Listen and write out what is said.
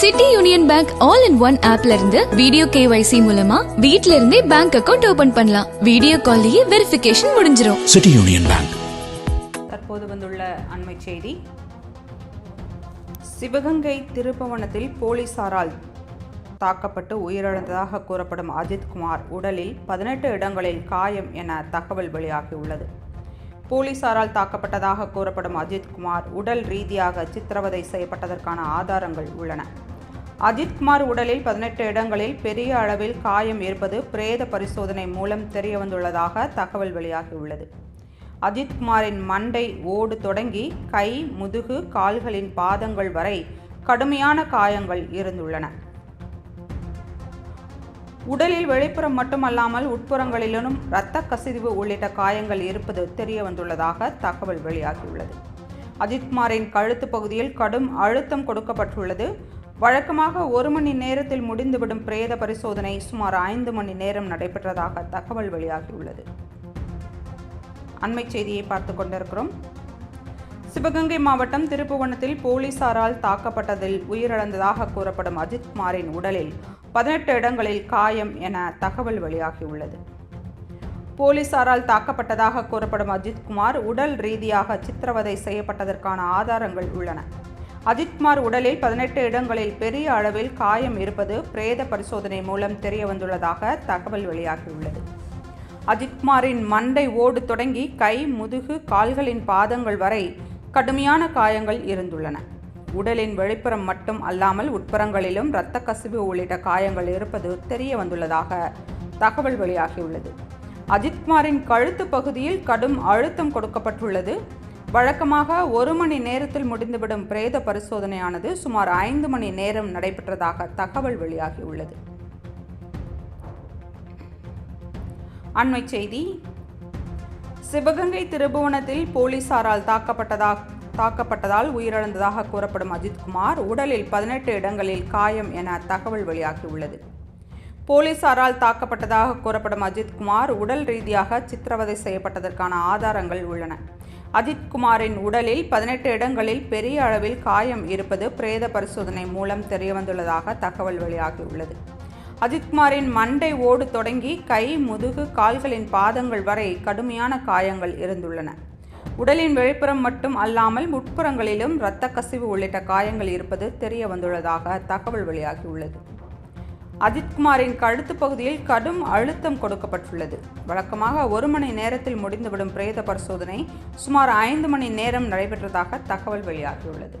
City union bank all in one ஆப்ல இருந்து video KYC மூலமா வீட்ல இருந்தே பேங்க் அக்கவுண்ட் ஓபன் பண்ணலாம். வீடியோ கால்லயே வெரிஃபிகேஷன் முடிஞ்சிரும். City union bank. தற்போது வந்துள்ள அண்மை செய்தி. சிவகங்கை திருப்புவனத்தில் போலீசாரால் தாக்கப்பட்டு உயிரிழந்ததாக கூறப்படும் அஜித்குமார் உடலில் 18 இடங்களில் காயம் என தகவல் வெளியாகியுள்ளது. போலீசாரால் தாக்கப்பட்டதாக கூறப்படும் அஜித்குமார் உடல் ரீதியாக சித்திரவதை செய்யப்பட்டதற்கான ஆதாரங்கள் உள்ளன. அஜித்குமார் உடலில் 18 இடங்களில் பெரிய அளவில் காயம் இருப்பது பிரேத பரிசோதனை மூலம் தெரியவந்துள்ளதாக தகவல் வெளியாகியுள்ளது. அஜித்குமாரின் மண்டை ஓடு தொடங்கி கை, முதுகு, கால்களின் பாதங்கள் வரை கடுமையான காயங்கள் இருந்துள்ளன. உடலில் வெளிப்புறம் மட்டுமல்லாமல் உட்புறங்களிலும் இரத்த கசிவு உள்ளிட்ட காயங்கள் இருப்பது தெரிய வந்துள்ளதாக தகவல் வெளியாகியுள்ளது. அஜித்குமாரின் கழுத்து பகுதியில் கடும் அழுத்தம் கொடுக்கப்பட்டுள்ளது. வழக்கமாக 1 மணி நேரத்தில் முடிந்துவிடும் பிரேத பரிசோதனை சுமார் 5 மணி நேரம் நடைபெற்றதாக தகவல் வெளியாகியுள்ளது. அண்மை செய்தியை பார்த்து கொண்டிருக்கிறோம். சிவகங்கை மாவட்டம் திருப்புவனத்தில் போலீசாரால் தாக்கப்பட்டதில் உயிரிழந்ததாக கூறப்படும் அஜித்குமாரின் உடலில் 18 இடங்களில் காயம் என தகவல் வெளியாகியுள்ளது. போலீசாரால் தாக்கப்பட்டதாக கூறப்படும் அஜித்குமார் உடல் ரீதியாக சித்திரவதை செய்யப்பட்டதற்கான ஆதாரங்கள் உள்ளன. அஜித்குமார் உடலில் 18 இடங்களில் பெரிய அளவில் காயம் இருப்பது பிரேத பரிசோதனை மூலம் தெரிய வந்துள்ளதாக தகவல் வெளியாகியுள்ளது. அஜித்குமாரின் மண்டை ஓடு தொடங்கி கை, முதுகு, கால்களின் பாதங்கள் வரை கடுமையான காயங்கள் இருந்துள்ளன. உடலின் வெளிப்புறம் மட்டும் அல்லாமல் உட்புறங்களிலும் இரத்த கசிவு உள்ளிட்ட காயங்கள் இருப்பது தெரிய வந்துள்ளதாக தகவல் வெளியாகியுள்ளது. அஜித்குமாரின் கழுத்து பகுதியில் கடும் அழுத்தம் கொடுக்கப்பட்டுள்ளது. வழக்கமாக 1 மணி நேரத்தில் முடிந்துவிடும் பிரேத பரிசோதனையானது சுமார் 5 மணி நேரம் நடைபெற்றதாக தகவல் வெளியாகியுள்ளது. அண்மை செய்தி. சிவகங்கை திருப்புவனத்தில் போலீசாரால் தாக்கப்பட்டதால் உயிரிழந்ததாக கூறப்படும் அஜித்குமார் உடலில் 18 இடங்களில் காயம் என தகவல் வெளியாகியுள்ளது. போலீசாரால் தாக்கப்பட்டதாக கூறப்படும் அஜித்குமார் உடல் ரீதியாக சித்திரவதை செய்யப்பட்டதற்கான ஆதாரங்கள் உள்ளன. அஜித்குமாரின் உடலில் 18 இடங்களில் பெரிய அளவில் காயம் இருப்பது பிரேத பரிசோதனை மூலம் தெரியவந்துள்ளதாக தகவல் வெளியாகியுள்ளது. அஜித்குமாரின் மண்டை ஓடு தொடங்கி கை, முதுகு, கால்களின் பாதங்கள் வரை கடுமையான காயங்கள் இருந்துள்ளன. உடலின் வெளிப்புறம் மட்டும் அல்லாமல் உட்புறங்களிலும் இரத்த கசிவு உள்ளிட்ட காயங்கள் இருப்பது தெரிய வந்துள்ளதாக தகவல் வெளியாகியுள்ளது. அஜித்குமாரின் கழுத்து பகுதியில் கடும் அழுத்தம் கொடுக்கப்பட்டுள்ளது. வழக்கமாக 1 மணி நேரத்தில் முடிந்துவிடும் பிரேத பரிசோதனை சுமார் 5 மணி நேரம் நடைபெற்றதாக தகவல் வெளியாகியுள்ளது.